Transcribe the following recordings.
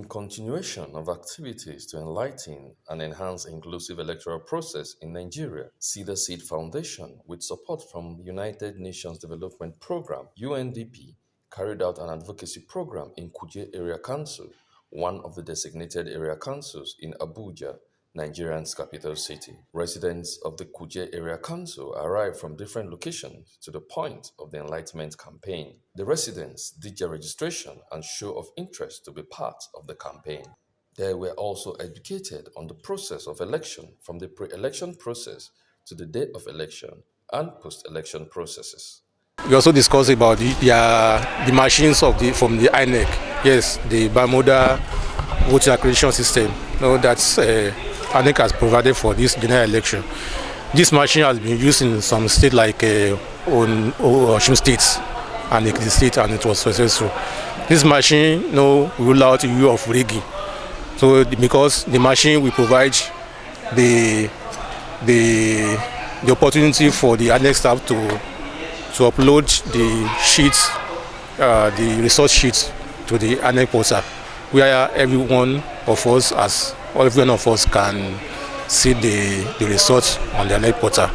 continuation of activities to enlighten and enhance inclusive electoral process in Nigeria, Cedar Seed Foundation, with support from United Nations Development Program, UNDP, carried out an advocacy program in Kuje Area Council, one of the designated area councils in ABUJA, Nigeria's capital city. Residents of the Kuje Area Council arrived from different locations to the point of the Enlightenment campaign. The residents did their registration and show of interest to be part of the campaign. They were also educated on the process of election, from the pre-election process to the day of election and post-election processes. We also discussed about the machines from the INEC. Yes, the bimodal voting accreditation system. That's INEC has provided for this general election. This machine has been used in some states like Osun states and Ekiti state, and it was successful. This machine rule out the use of rigging. So because the machine will provide the opportunity for the INEC staff to upload the sheets, the resource sheets to the INEC portal, where every one of us can see the results on the INEC portal.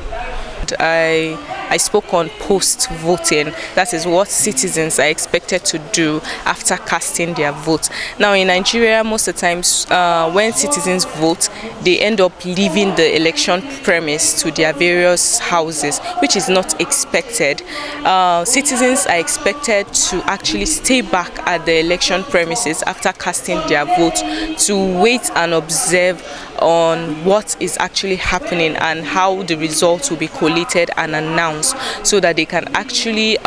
I spoke on post-voting. That is what citizens are expected to do after casting their vote. Now in Nigeria, most of the times when citizens vote, they end up leaving the election premise to their various houses, which is not expected. Citizens are expected to actually stay back at the election premises after casting their vote to wait and observe on what is actually happening and how the results will be collated and announced, so that they can actually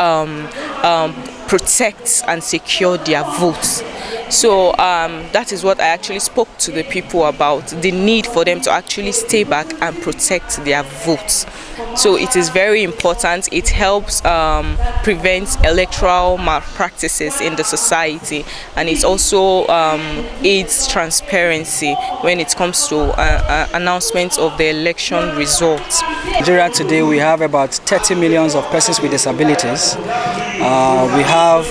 protect and secure their votes. So that is what I actually spoke to the people about, the need for them to actually stay back and protect their votes. So it is very important. It helps prevent electoral malpractices in the society, and it also aids transparency when it comes to announcements of the election results. In Nigeria today, we have about 30 million of persons with disabilities. We have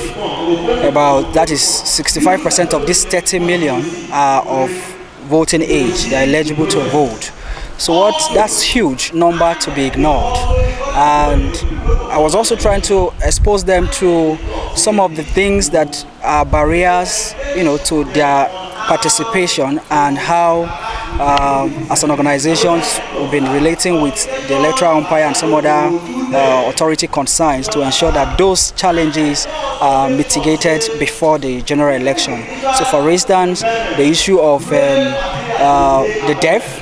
about, that is 65% of this 30 million are of voting age. They are eligible to vote. So that's huge number to be ignored. And I was also trying to expose them to some of the things that are barriers, to their participation, and how as an organization we've been relating with the electoral umpire and some other authority concerns to ensure that those challenges are mitigated before the general election. So for instance, the issue of the deaf.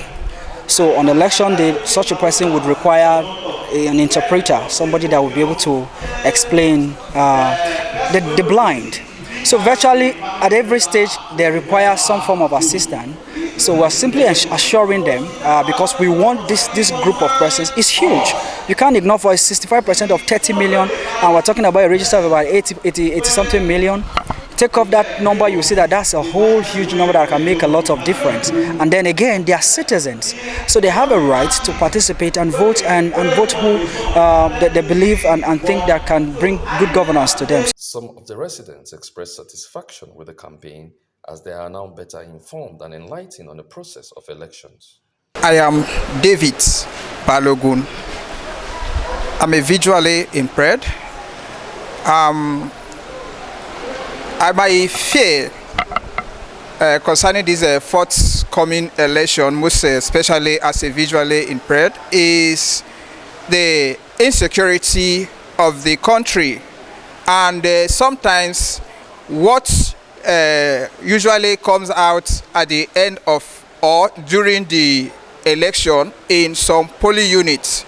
So on election day, such a person would require an interpreter, somebody that would be able to explain the blind. So virtually at every stage they require some form of assistance. So we're simply assuring them, because we want this group of persons is huge. You can't ignore for 65% of 30 million, and we're talking about a register of about 80 something million. Take off that number, you see that that's a whole huge number that can make a lot of difference. And then again, they are citizens, so they have a right to participate and vote, and vote who they believe and think that can bring good governance to them. Some of the residents expressed satisfaction with the campaign, as they are now better informed and enlightened on the process of elections. I am David Balogun. I'm a visually impaired. My fear concerning this forthcoming election, most especially as a visually impaired, is the insecurity of the country, and sometimes what usually comes out at the end of or during the election in some polling units,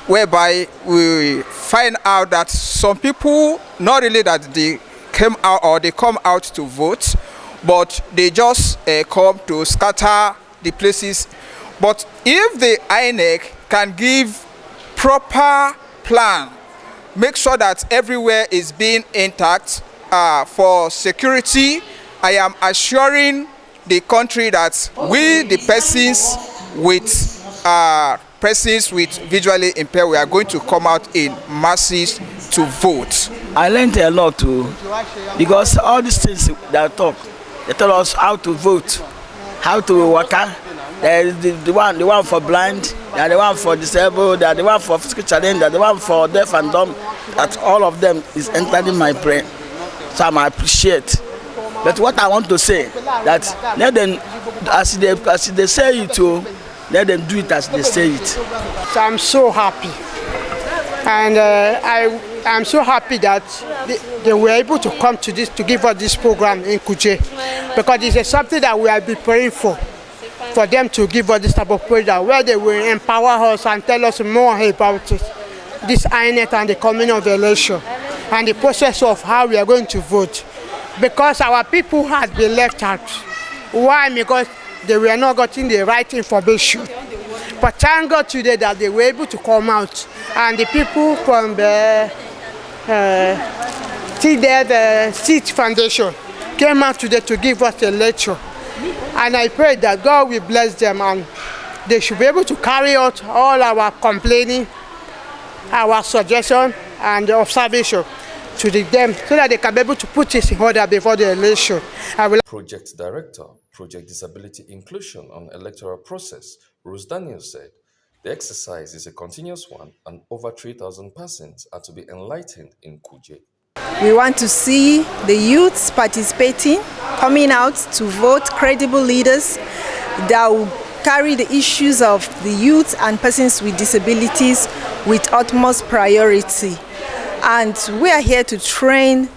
whereby we find out that some people, not really that they came out or they come out to vote, but they just come to scatter the places. But if the INEC can give proper plan, make sure that everywhere is being intact for security, I am assuring the country that we, the persons with visually impaired, we are going to come out in masses to vote. I learned a lot too, because all these things that I talk, They tell us how to vote, how to work. There is the one for blind, there the one for disabled, there the one for physical challenge, there the one for deaf and dumb. That all of them is entering my brain. So I appreciate. But what I want to say, that let them, as they say it, let them do it as they say it. So I'm so happy, and I'm so happy that they were able to come to this, to give us this program in Kuje, because it's something that we have been praying for them to give us this type of program where they will empower us and tell us more about it, this INET and the coming of the election and the process of how we are going to vote, because our people had been left out. Why? Because they were not getting the right information. But thank God today that they were able to come out, and the people from the Cedar Seed Foundation came out today to give us a lecture. And I pray that God will bless them and they should be able to carry out all our complaining, our suggestion and observation to them so that they can be able to put this in order before the election. Project Director, Project Disability Inclusion on Electoral Process, Rose Daniel said, the exercise is a continuous one and over 3,000 persons are to be enlightened in Kuje. We want to see the youths participating, coming out to vote credible leaders that will carry the issues of the youth and persons with disabilities with utmost priority. And we are here to train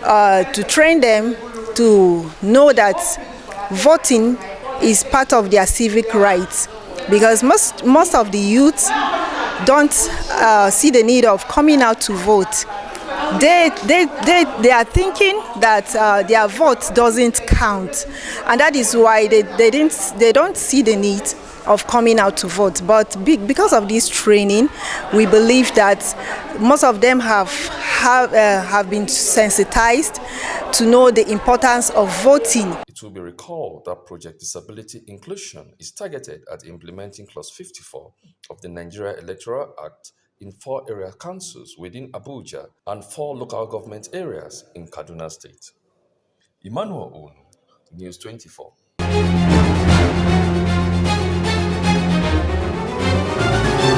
them to know that voting is part of their civic rights, because most of the youth don't see the need of coming out to vote. They are thinking that their vote doesn't count, and that is why they don't see the need of coming out to vote. But because of this training, we believe that most of them have been sensitized to know the importance of voting. It will be recalled that Project Disability Inclusion is targeted at implementing Clause 54 of the Nigeria Electoral Act in 4 area councils within ABUJA and 4 local government areas in Kaduna State. Emmanuel Onu, News 24.